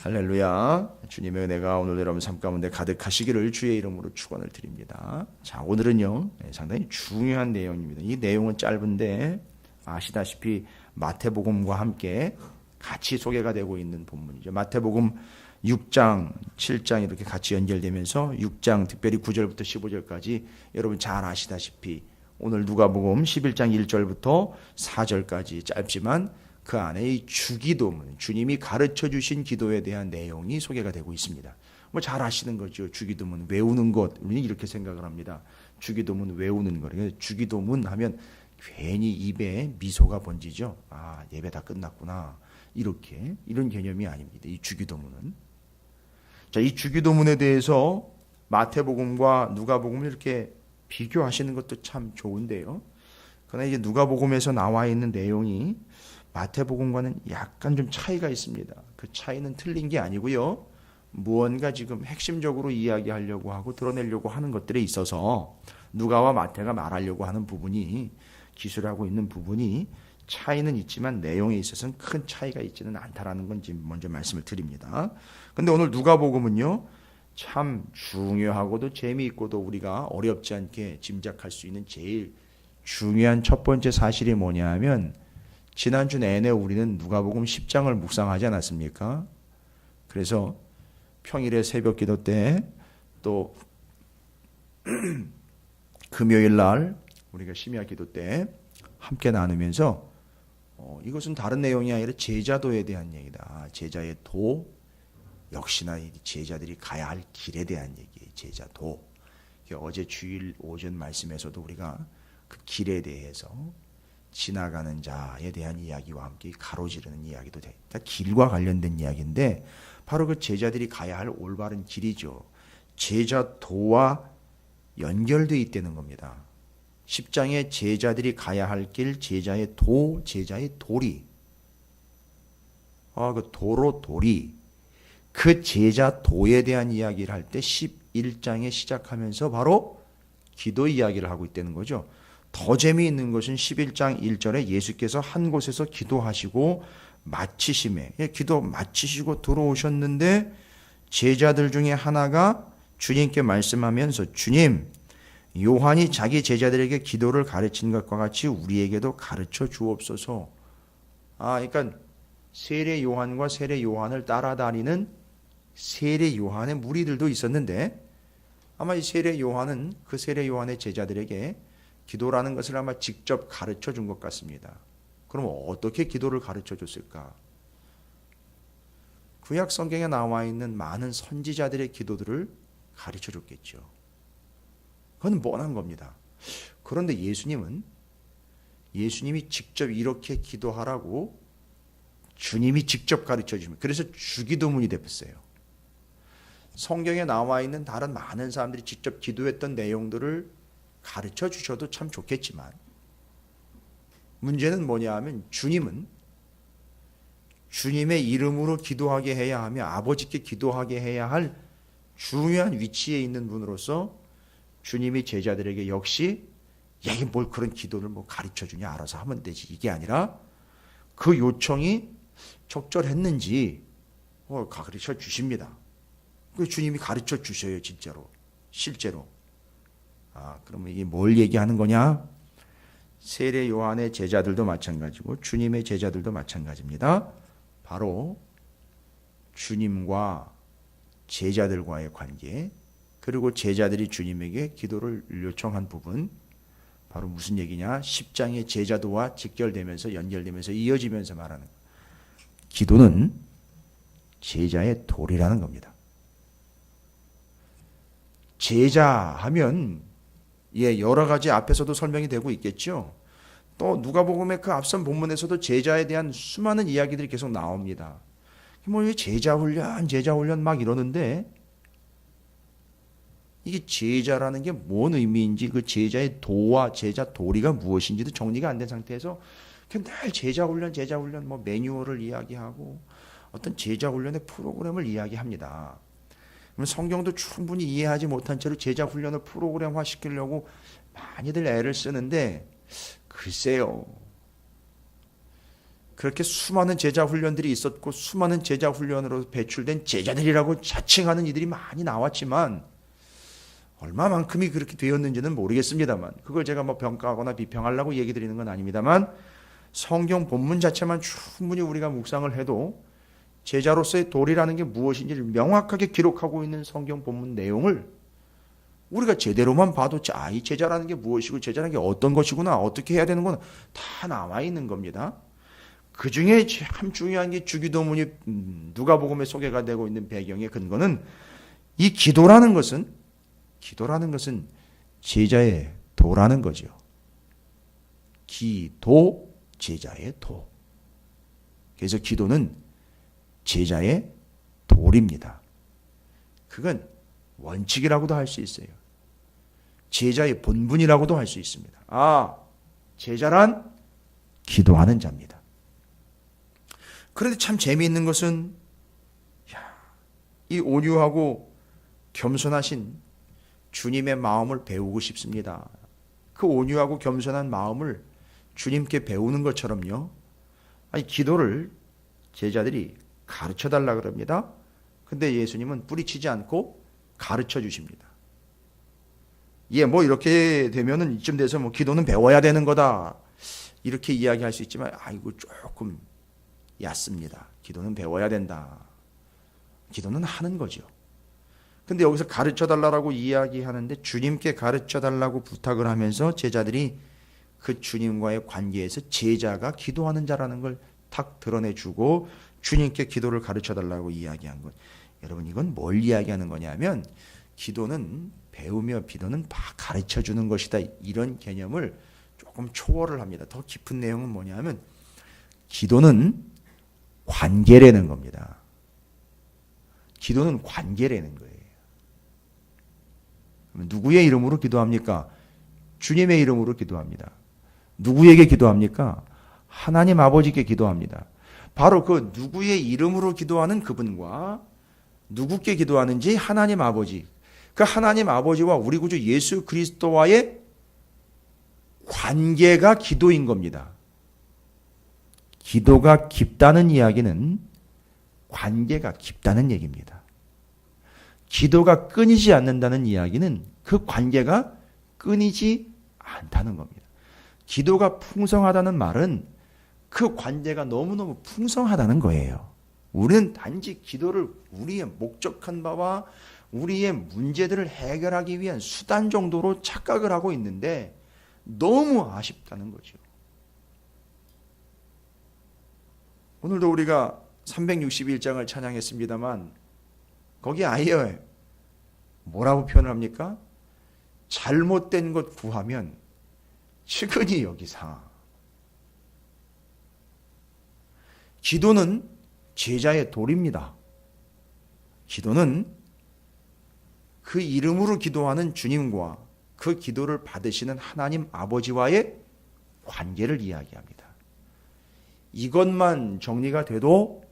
할렐루야. 주님의 은혜가 오늘 여러분 삶 가운데 가득하시기를 주의 이름으로 축원을 드립니다. 자, 오늘은요 상당히 중요한 내용입니다. 이 내용은 짧은데 아시다시피 마태복음과 함께 같이 소개가 되고 있는 본문이죠. 마태복음 6장, 7장 이렇게 같이 연결되면서 6장 특별히 9절부터 15절까지 여러분 잘 아시다시피 오늘 누가복음 11장 1절부터 4절까지 짧지만 그 안에 이 주기도문, 주님이 가르쳐 주신 기도에 대한 내용이 소개가 되고 있습니다. 뭐 잘 아시는 거죠. 주기도문 외우는 것, 우리는 이렇게 생각을 합니다. 주기도문 외우는 거. 주기도문 하면 괜히 입에 미소가 번지죠. 아, 예배 다 끝났구나. 이런 개념이 아닙니다. 이 주기도문은. 자, 이 주기도문에 대해서 마태복음과 누가복음을 이렇게 비교하시는 것도 참 좋은데요. 그러나 이제 누가복음에서 나와 있는 내용이 마태복음과는 약간 좀 차이가 있습니다. 그 차이는 틀린 게 아니고요. 무언가 지금 핵심적으로 이야기하려고 하고 드러내려고 하는 것들에 있어서 누가와 마태가 말하려고 하는 부분이 기술하고 있는 부분이 차이는 있지만 내용에 있어서는 큰 차이가 있지는 않다라는 건 지금 먼저 말씀을 드립니다. 근데 오늘 누가복음은요. 참 중요하고도 재미있고도 우리가 어렵지 않게 짐작할 수 있는 제일 중요한 첫 번째 사실이 뭐냐 하면 지난주 내내 우리는 누가복음 10장을 묵상하지 않았습니까? 그래서 평일에 새벽 기도 때 또 금요일 날 우리가 심야 기도 때 함께 나누면서 이것은 다른 내용이 아니라 제자도에 대한 얘기다. 제자의 도, 역시나 제자들이 가야 할 길에 대한 얘기예요. 제자도. 어제 주일 오전 말씀에서도 우리가 그 길에 대해서 지나가는 자에 대한 이야기와 함께 가로지르는 이야기도 돼. 길과 관련된 이야기인데 바로 그 제자들이 가야 할 올바른 길이죠. 제자도와 연결되어 있다는 겁니다. 10장에 제자들이 가야 할 길, 제자의 도, 제자의 도리. 그 도로 도리. 그 제자도에 대한 이야기를 할 때 11장에 시작하면서 바로 기도 이야기를 하고 있다는 거죠. 더 재미있는 것은 11장 1절에 예수께서 한 곳에서 기도하시고 마치심에, 기도 마치시고 들어오셨는데 제자들 중에 하나가 주님께 말씀하면서 주님, 요한이 자기 제자들에게 기도를 가르친 것과 같이 우리에게도 가르쳐 주옵소서. 그러니까 세례 요한과 세례 요한을 따라다니는 세례 요한의 무리들도 있었는데 아마 이 세례 요한은 그 세례 요한의 제자들에게 기도라는 것을 아마 직접 가르쳐 준 것 같습니다. 그럼 어떻게 기도를 가르쳐 줬을까? 구약 성경에 나와 있는 많은 선지자들의 기도들을 가르쳐 줬겠죠. 그건 뻔한 겁니다. 그런데 예수님이 직접 이렇게 기도하라고 주님이 직접 가르쳐 주십니다. 그래서 주기도문이 됐어요. 성경에 나와 있는 다른 많은 사람들이 직접 기도했던 내용들을 가르쳐 주셔도 참 좋겠지만 문제는 뭐냐 하면 주님은 주님의 이름으로 기도하게 해야 하며 아버지께 기도하게 해야 할 중요한 위치에 있는 분으로서 주님이 제자들에게 역시 이게 뭘 그런 기도를 가르쳐 주냐 알아서 하면 되지 이게 아니라 그 요청이 적절했는지 가르쳐 주십니다. 그 주님이 가르쳐 주셔요. 진짜로 실제로. 그러면 이게 뭘 얘기하는 거냐? 세례 요한의 제자들도 마찬가지고 주님의 제자들도 마찬가지입니다. 바로 주님과 제자들과의 관계, 그리고 제자들이 주님에게 기도를 요청한 부분, 바로 무슨 얘기냐? 10장의 제자도와 직결되면서 연결되면서 이어지면서 말하는 기도는 제자의 도리라는 겁니다. 제자 하면 여러 가지 앞에서도 설명이 되고 있겠죠. 또 누가복음의 그 앞선 본문에서도 제자에 대한 수많은 이야기들이 계속 나옵니다. 제자 훈련 막 이러는데 이게 제자라는 게 뭔 의미인지 그 제자의 도와 제자 도리가 무엇인지도 정리가 안 된 상태에서 늘 제자 훈련 매뉴얼을 이야기하고 어떤 제자 훈련의 프로그램을 이야기합니다. 성경도 충분히 이해하지 못한 채로 제자 훈련을 프로그램화 시키려고 많이들 애를 쓰는데 글쎄요. 그렇게 수많은 제자 훈련들이 있었고 수많은 제자 훈련으로 배출된 제자들이라고 자칭하는 이들이 많이 나왔지만 얼마만큼이 그렇게 되었는지는 모르겠습니다만, 그걸 제가 뭐 평가하거나 비평하려고 얘기 드리는 건 아닙니다만, 성경 본문 자체만 충분히 우리가 묵상을 해도 제자로서의 도리라는 게 무엇인지를 명확하게 기록하고 있는 성경 본문 내용을 우리가 제대로만 봐도 이 제자라는 게 무엇이고 제자라는 게 어떤 것이구나, 어떻게 해야 되는 건 다 나와 있는 겁니다. 그 중에 참 중요한 게 주기도문이 누가복음에 소개가 되고 있는 배경의 근거는 이 기도라는 것은 제자의 도라는 거죠. 기도, 제자의 도. 그래서 기도는 제자의 도리입니다. 그건 원칙이라고도 할 수 있어요. 제자의 본분이라고도 할 수 있습니다. 제자란 기도하는 자입니다. 그런데 참 재미있는 것은 이 온유하고 겸손하신 주님의 마음을 배우고 싶습니다. 그 온유하고 겸손한 마음을 주님께 배우는 것처럼요. 기도를 제자들이 가르쳐 달라 그럽니다. 근데 예수님은 뿌리치지 않고 가르쳐 주십니다. 뭐 이렇게 되면은 이쯤 돼서 뭐 기도는 배워야 되는 거다, 이렇게 이야기할 수 있지만 조금 얕습니다. 기도는 배워야 된다. 기도는 하는 거죠. 근데 여기서 가르쳐 달라고 이야기하는데 주님께 가르쳐 달라고 부탁을 하면서 제자들이 그 주님과의 관계에서 제자가 기도하는 자라는 걸 탁 드러내주고 주님께 기도를 가르쳐 달라고 이야기한 것. 여러분, 이건 뭘 이야기하는 거냐면 기도는 배우며 기도는 가르쳐 주는 것이다, 이런 개념을 조금 초월을 합니다. 더 깊은 내용은 뭐냐면 기도는 관계라는 겁니다. 기도는 관계라는 거예요. 누구의 이름으로 기도합니까? 주님의 이름으로 기도합니다. 누구에게 기도합니까? 하나님 아버지께 기도합니다. 바로 그 누구의 이름으로 기도하는 그분과 누구께 기도하는지 하나님 아버지, 그 하나님 아버지와 우리 구주 예수 그리스도와의 관계가 기도인 겁니다. 기도가 깊다는 이야기는 관계가 깊다는 얘기입니다. 기도가 끊이지 않는다는 이야기는 그 관계가 끊이지 않다는 겁니다. 기도가 풍성하다는 말은 그 관계가 너무너무 풍성하다는 거예요. 우리는 단지 기도를 우리의 목적한 바와 우리의 문제들을 해결하기 위한 수단 정도로 착각을 하고 있는데 너무 아쉽다는 거죠. 오늘도 우리가 361장을 찬양했습니다만 거기 아예 뭐라고 표현을 합니까? 잘못된 것 구하면 측은히 여기사. 기도는 제자의 도리입니다. 기도는 그 이름으로 기도하는 주님과 그 기도를 받으시는 하나님 아버지와의 관계를 이야기합니다. 이것만 정리가 돼도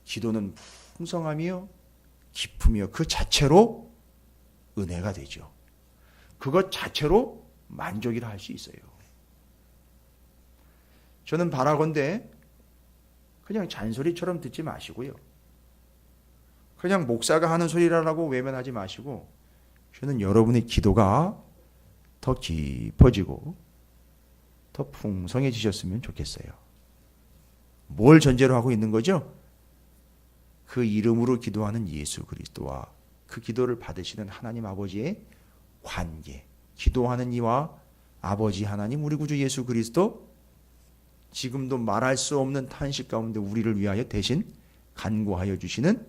기도는 풍성하며 기쁨이요 그 자체로 은혜가 되죠. 그것 자체로 만족이라 할 수 있어요. 저는 바라건대 그냥 잔소리처럼 듣지 마시고요. 그냥 목사가 하는 소리라고 외면하지 마시고 저는 여러분의 기도가 더 깊어지고 더 풍성해지셨으면 좋겠어요. 뭘 전제로 하고 있는 거죠? 그 이름으로 기도하는 예수 그리스도와 그 기도를 받으시는 하나님 아버지의 관계, 기도하는 이와 아버지 하나님 우리 구주 예수 그리스도, 지금도 말할 수 없는 탄식 가운데 우리를 위하여 대신 간구하여 주시는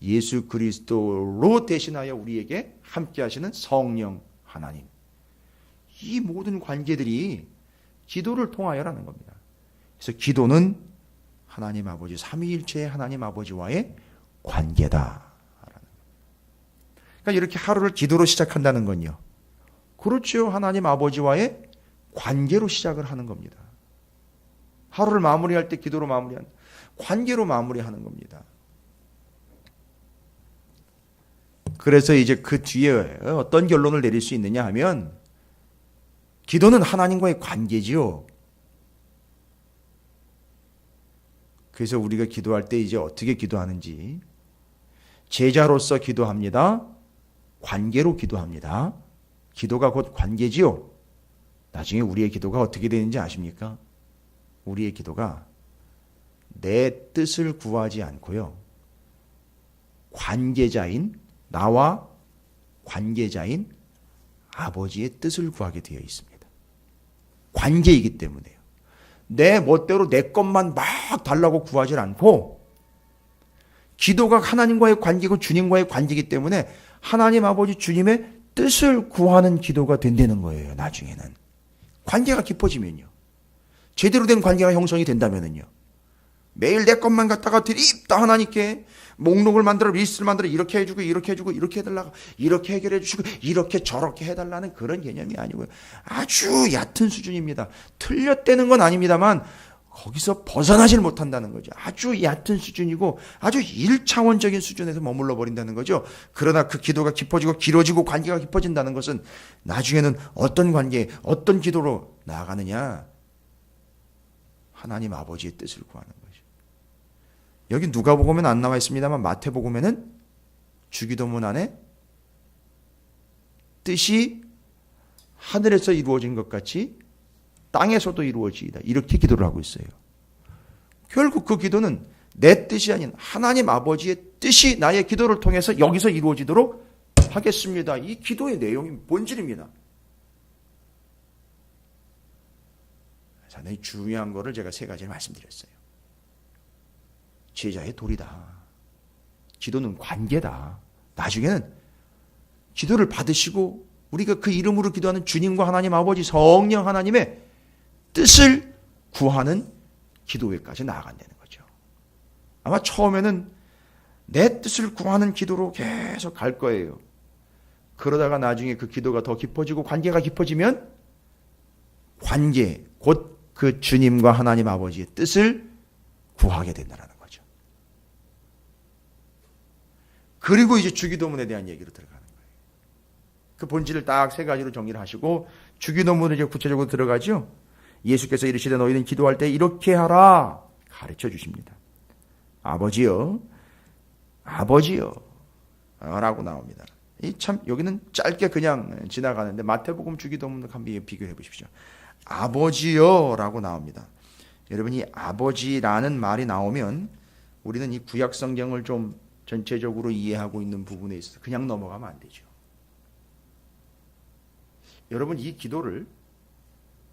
예수 그리스도로 대신하여 우리에게 함께 하시는 성령 하나님, 이 모든 관계들이 기도를 통하여라는 겁니다. 그래서 기도는 하나님 아버지, 삼위일체의 하나님 아버지와의 관계다. 그러니까 이렇게 하루를 기도로 시작한다는 건요, 그렇죠, 하나님 아버지와의 관계로 시작을 하는 겁니다. 하루를 마무리할 때 기도로 마무리한, 관계로 마무리하는 겁니다. 그래서 이제 그 뒤에 어떤 결론을 내릴 수 있느냐 하면 기도는 하나님과의 관계지요. 그래서 우리가 기도할 때 이제 어떻게 기도하는지, 제자로서 기도합니다. 관계로 기도합니다. 기도가 곧 관계지요. 나중에 우리의 기도가 어떻게 되는지 아십니까? 우리의 기도가 내 뜻을 구하지 않고요, 관계자인, 나와 관계자인 아버지의 뜻을 구하게 되어 있습니다. 관계이기 때문에요. 내 멋대로 내 것만 막 달라고 구하지 않고, 기도가 하나님과의 관계고 주님과의 관계이기 때문에 하나님 아버지 주님의 뜻을 구하는 기도가 된다는 거예요. 나중에는 관계가 깊어지면요, 제대로 된 관계가 형성이 된다면요, 매일 내 것만 갖다가 드립다 하나님께 목록을 만들어, 리스트를 만들어, 이렇게 해주고 이렇게 해주고 이렇게 해달라고, 이렇게 해결해 주시고 이렇게 저렇게 해달라는 그런 개념이 아니고요, 아주 얕은 수준입니다. 틀렸다는 건 아닙니다만 거기서 벗어나질 못한다는 거죠. 아주 얕은 수준이고 아주 1차원적인 수준에서 머물러 버린다는 거죠. 그러나 그 기도가 깊어지고 길어지고 관계가 깊어진다는 것은 나중에는 어떤 관계, 어떤 기도로 나아가느냐, 하나님 아버지의 뜻을 구하는 거죠. 여기 누가복음에는 안 나와 있습니다만 마태복음에는 주기도문 안에 뜻이 하늘에서 이루어진 것 같이 땅에서도 이루어지이다, 이렇게 기도를 하고 있어요. 결국 그 기도는 내 뜻이 아닌 하나님 아버지의 뜻이 나의 기도를 통해서 여기서 이루어지도록 하겠습니다. 이 기도의 내용이 본질입니다. 상당히 중요한 거를 제가 세 가지를 말씀드렸어요. 제자의 도리다. 기도는 관계다. 나중에는 기도를 받으시고 우리가 그 이름으로 기도하는 주님과 하나님 아버지 성령 하나님의 뜻을 구하는 기도회까지 나아간다는 거죠. 아마 처음에는 내 뜻을 구하는 기도로 계속 갈 거예요. 그러다가 나중에 그 기도가 더 깊어지고 관계가 깊어지면 관계, 곧 그 주님과 하나님 아버지의 뜻을 구하게 된다는 거죠. 그리고 이제 주기도문에 대한 얘기로 들어가는 거예요. 그 본질을 딱 세 가지로 정리를 하시고 주기도문을 이제 구체적으로 들어가죠. 예수께서 이르시되 너희는 기도할 때 이렇게 하라 가르쳐 주십니다. 아버지여, 아버지여 라고 나옵니다. 이 참 여기는 짧게 그냥 지나가는데 마태복음 주기도문을 한번 비교해 보십시오. 아버지여 라고 나옵니다. 여러분, 이 아버지라는 말이 나오면 우리는 이 구약 성경을 좀 전체적으로 이해하고 있는 부분에 있어서 그냥 넘어가면 안 되죠. 여러분, 이 기도를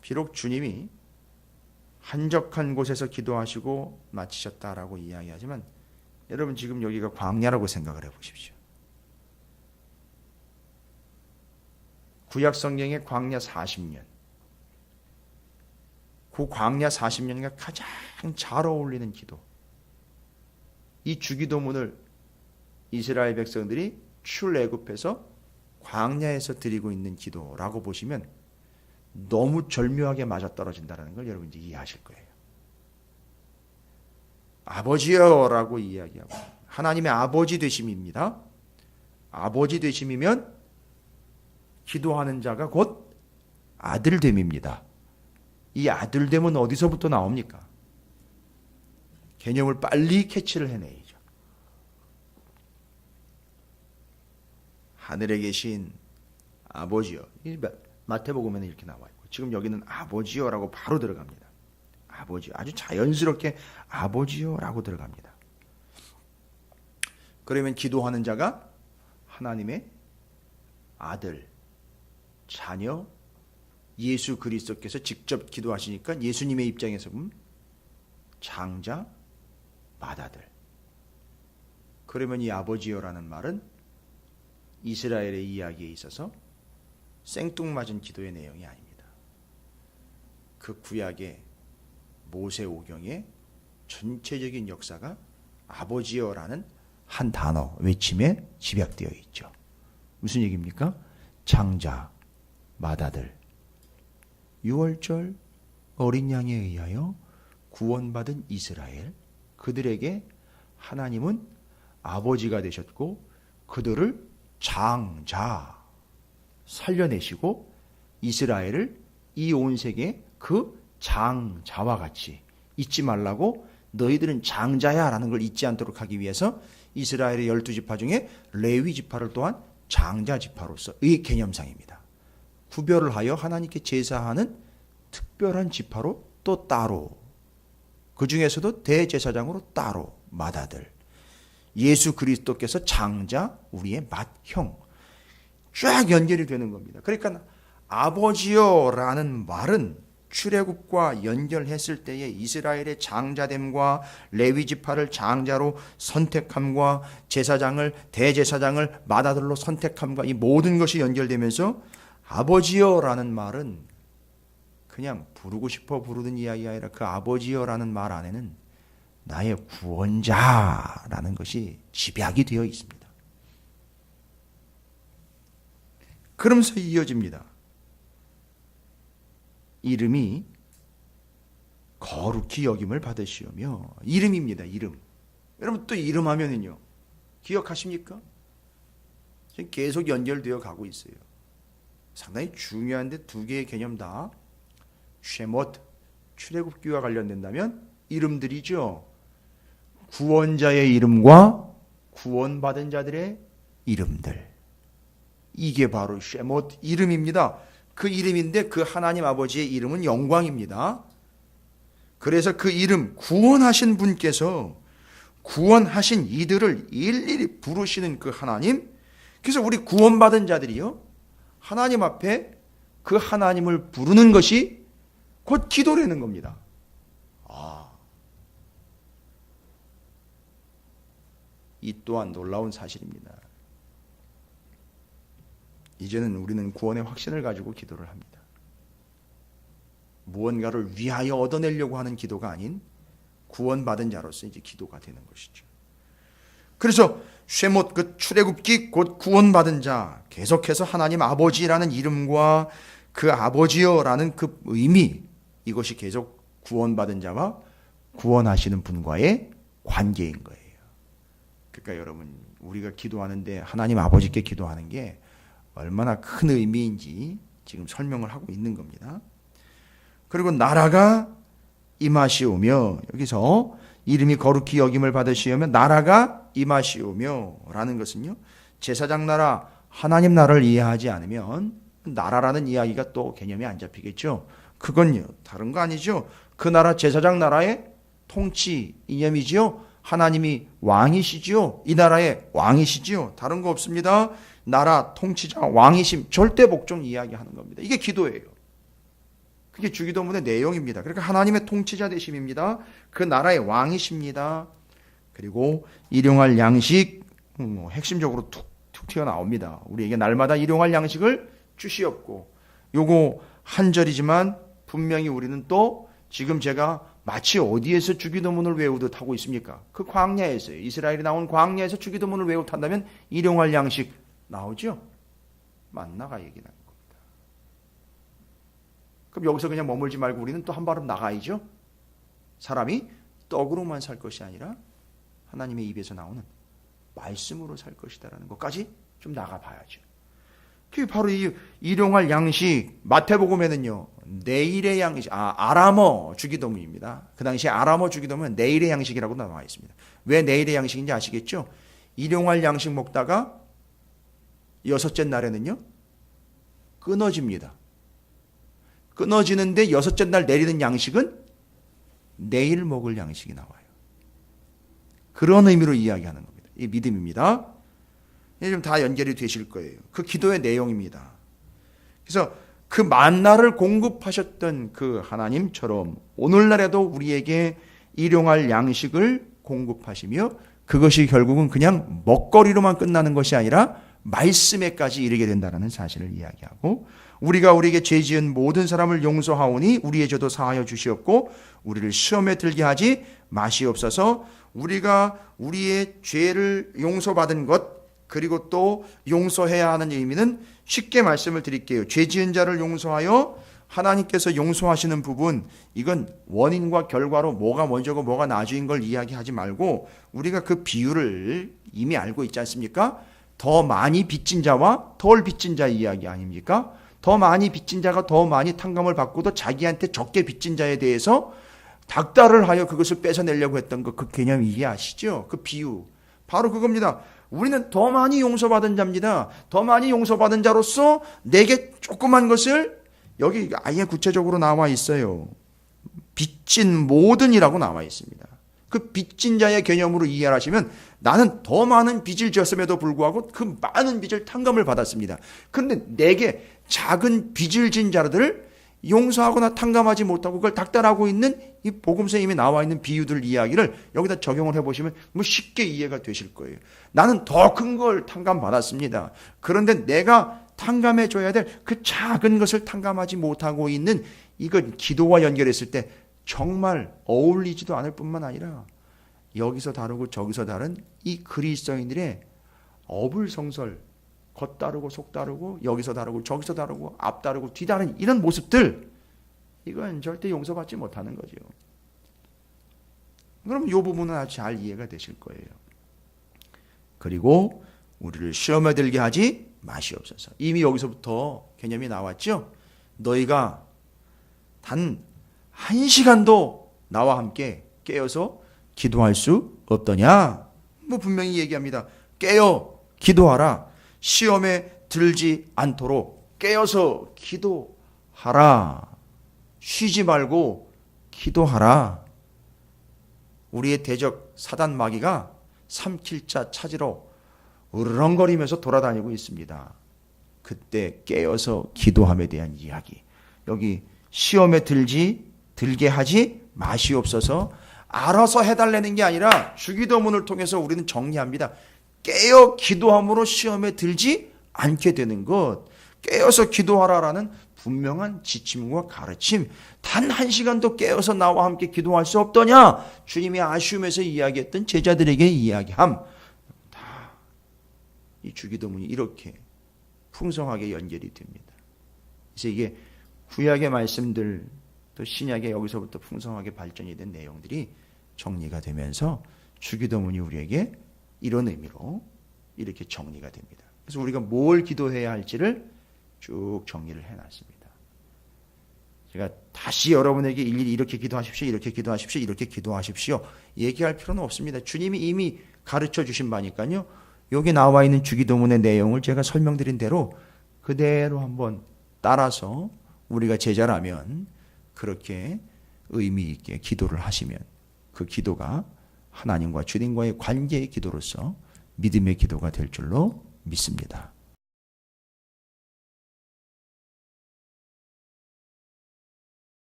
비록 주님이 한적한 곳에서 기도하시고 마치셨다라고 이야기하지만 여러분, 지금 여기가 광야라고 생각을 해보십시오. 구약 성경의 광야 40년, 그 광야 40년과 가장 잘 어울리는 기도, 이 주기도문을 이스라엘 백성들이 출애굽해서 광야에서 드리고 있는 기도라고 보시면 너무 절묘하게 맞아떨어진다는 걸 여러분 이제 이해하실 거예요. 아버지여라고 이야기하고 하나님의 아버지 되심입니다. 아버지 되심이면 기도하는 자가 곧 아들됨입니다. 이 아들됨은 어디서부터 나옵니까? 개념을 빨리 캐치를 해내야죠. 하늘에 계신 아버지여, 마태복음에는 이렇게 나와 있고 지금 여기는 아버지여라고 바로 들어갑니다. 아버지, 아주 자연스럽게 아버지여라고 들어갑니다. 그러면 기도하는 자가 하나님의 아들, 자녀, 예수 그리스도께서 직접 기도하시니까 예수님의 입장에서 보면 장자, 맏아들. 그러면 이 아버지여라는 말은 이스라엘의 이야기에 있어서 생뚱맞은 기도의 내용이 아닙니다. 그 구약의 모세오경의 전체적인 역사가 아버지여라는 한 단어, 외침에 집약되어 있죠. 무슨 얘기입니까? 장자, 맏아들, 유월절 어린 양에 의하여 구원받은 이스라엘, 그들에게 하나님은 아버지가 되셨고 그들을 장자, 살려내시고 이스라엘을 이 온 세계에 그 장자와 같이 잊지 말라고 너희들은 장자야 라는 걸 잊지 않도록 하기 위해서 이스라엘의 12지파 중에 레위 지파를 또한 장자 지파로서의 개념상입니다. 구별을 하여 하나님께 제사하는 특별한 지파로 또 따로, 그 중에서도 대제사장으로 따로 맏아들, 예수 그리스도께서 장자, 우리의 맏형, 쫙 연결이 되는 겁니다. 그러니까 아버지여라는 말은 출애굽과 연결했을 때에 이스라엘의 장자됨과 레위 지파를 장자로 선택함과 제사장을 대제사장을 맏아들로 선택함과 이 모든 것이 연결되면서 아버지여라는 말은 그냥 부르고 싶어 부르는 이야기가 아니라 그 아버지여라는 말 안에는 나의 구원자라는 것이 집약이 되어 있습니다. 그러면서 이어집니다. 이름이 거룩히 여김을 받으시오며, 이름입니다. 이름. 여러분 또 이름 하면은요, 기억하십니까? 지금 계속 연결되어 가고 있어요. 상당히 중요한데 두 개의 개념 다 쉐못, 출애굽기와 관련된다면 이름들이죠. 구원자의 이름과 구원받은 자들의 이름들, 이게 바로 쉐못, 이름입니다. 그 이름인데 그 하나님 아버지의 이름은 영광입니다. 그래서 그 이름, 구원하신 분께서 구원하신 이들을 일일이 부르시는 그 하나님, 그래서 우리 구원받은 자들이요, 하나님 앞에 그 하나님을 부르는 것이 곧 기도라는 겁니다. 이 또한 놀라운 사실입니다. 이제는 우리는 구원의 확신을 가지고 기도를 합니다. 무언가를 위하여 얻어내려고 하는 기도가 아닌 구원받은 자로서 이제 기도가 되는 것이죠. 그래서 쉐못, 그 출애굽기 곧 구원받은 자, 계속해서 하나님 아버지라는 이름과 그 아버지여라는 그 의미, 이것이 계속 구원받은 자와 구원하시는 분과의 관계인 거예요. 그러니까 여러분, 우리가 기도하는데 하나님 아버지께 기도하는 게 얼마나 큰 의미인지 지금 설명을 하고 있는 겁니다. 그리고 나라가 임하시오며, 여기서 이름이 거룩히 여김을 받으시오며 나라가 임하시오며 라는 것은요, 제사장 나라, 하나님 나라를 이해하지 않으면 나라라는 이야기가 또 개념이 안 잡히겠죠. 그건요, 다른 거 아니죠. 그 나라, 제사장 나라의 통치 이념이지요. 하나님이 왕이시지요. 이 나라의 왕이시지요. 다른 거 없습니다. 나라, 통치자, 왕이심, 절대 복종 이야기하는 겁니다. 이게 기도예요. 그게 주기도문의 내용입니다. 그러니까 하나님의 통치자 되심입니다. 그 나라의 왕이십니다. 그리고 일용할 양식, 핵심적으로 툭 튀어나옵니다. 우리에게 날마다 일용할 양식을 주시옵고, 요거 한 절이지만 분명히 우리는 또 지금 제가 마치 어디에서 주기도문을 외우듯 하고 있습니까? 그 광야에서요. 이스라엘이 나온 광야에서 주기도문을 외우듯 한다면 일용할 양식 나오죠? 만나가 얘기 나는 겁니다. 그럼 여기서 그냥 머물지 말고 우리는 또 한 발음 나가야죠. 사람이 떡으로만 살 것이 아니라 하나님의 입에서 나오는 말씀으로 살 것이다라는 것까지 좀 나가봐야죠. 그게 바로 이 일용할 양식, 마태복음에는요, 내일의 양식, 아람어 주기도문입니다. 그 당시에 아람어 주기도문은 내일의 양식이라고 나와 있습니다. 왜 내일의 양식인지 아시겠죠? 일용할 양식 먹다가 여섯째 날에는요, 끊어집니다. 끊어지는데 여섯째 날 내리는 양식은 내일 먹을 양식이 나와요. 그런 의미로 이야기하는 겁니다. 이 믿음입니다. 이제 좀 다 연결이 되실 거예요. 그 기도의 내용입니다. 그래서 그 만나를 공급하셨던 그 하나님처럼 오늘날에도 우리에게 일용할 양식을 공급하시며, 그것이 결국은 그냥 먹거리로만 끝나는 것이 아니라 말씀에까지 이르게 된다는 사실을 이야기하고, 우리가 우리에게 죄 지은 모든 사람을 용서하오니 우리의 죄도 사하여 주시옵고 우리를 시험에 들게 하지 마시옵소서. 우리가 우리의 죄를 용서받은 것, 그리고 또 용서해야 하는 의미는 쉽게 말씀을 드릴게요. 죄 지은 자를 용서하여 하나님께서 용서하시는 부분, 이건 원인과 결과로 뭐가 먼저고 뭐가 나중인 걸 이야기하지 말고 우리가 그 비율을 이미 알고 있지 않습니까? 더 많이 빚진 자와 덜 빚진 자 이야기 아닙니까? 더 많이 빚진 자가 더 많이 탕감을 받고도 자기한테 적게 빚진 자에 대해서 닥달을 하여 그것을 뺏어내려고 했던 그 개념 이해하시죠? 그 비유. 바로 그겁니다. 우리는 더 많이 용서받은 자입니다. 더 많이 용서받은 자로서 내게 조그만 것을 여기 아예 구체적으로 나와 있어요. 빚진 모든이라고 나와 있습니다. 그 빚진 자의 개념으로 이해를 하시면 나는 더 많은 빚을 지었음에도 불구하고 그 많은 빚을 탕감을 받았습니다. 그런데 내게 작은 빚을 진 자들을 용서하거나 탕감하지 못하고 그걸 닥달하고 있는 이 복음서에 이미 나와 있는 비유들 이야기를 여기다 적용을 해보시면 뭐 쉽게 이해가 되실 거예요. 나는 더 큰 걸 탕감받았습니다. 그런데 내가 탕감해줘야 될 그 작은 것을 탕감하지 못하고 있는 이걸 기도와 연결했을 때 정말 어울리지도 않을 뿐만 아니라 여기서 다르고 저기서 다른 이 그리스도인들의 어불성설, 겉 다르고 속 다르고 여기서 다르고 저기서 다르고 앞 다르고 뒤 다른 이런 모습들, 이건 절대 용서받지 못하는 거죠. 그럼 이 부분은 아주 잘 이해가 되실 거예요. 그리고 우리를 시험에 들게 하지 마시옵소서. 이미 여기서부터 개념이 나왔죠. 너희가 단 1시간도 나와 함께 깨어서 기도할 수 없더냐? 뭐 분명히 얘기합니다. 깨어 기도하라. 시험에 들지 않도록 깨어서 기도하라. 쉬지 말고 기도하라. 우리의 대적 사단 마귀가 삼킬 자 찾으러 으르렁거리면서 돌아다니고 있습니다. 그때 깨어서 기도함에 대한 이야기. 여기 시험에 들게 하지 마시옵소서. 알아서 해달라는 게 아니라 주기도문을 통해서 우리는 정리합니다. 깨어 기도함으로 시험에 들지 않게 되는 것. 깨어서 기도하라라는 분명한 지침과 가르침. 단 1시간도 깨어서 나와 함께 기도할 수 없더냐? 주님이 아쉬움에서 이야기했던 제자들에게 이야기함. 다 이 주기도문이 이렇게 풍성하게 연결이 됩니다. 그래서 이게 구약의 말씀들 또 신약의 여기서부터 풍성하게 발전이 된 내용들이 정리가 되면서 주기도문이 우리에게 이런 의미로 이렇게 정리가 됩니다. 그래서 우리가 뭘 기도해야 할지를 쭉 정리를 해놨습니다. 제가 다시 여러분에게 일일이 이렇게 기도하십시오, 이렇게 기도하십시오, 이렇게 기도하십시오 얘기할 필요는 없습니다. 주님이 이미 가르쳐 주신 바니까요. 여기 나와 있는 주기도문의 내용을 제가 설명드린 대로 그대로 한번 따라서 우리가 제자라면 그렇게 의미 있게 기도를 하시면 그 기도가 하나님과 주님과의 관계의 기도로서 믿음의 기도가 될 줄로 믿습니다.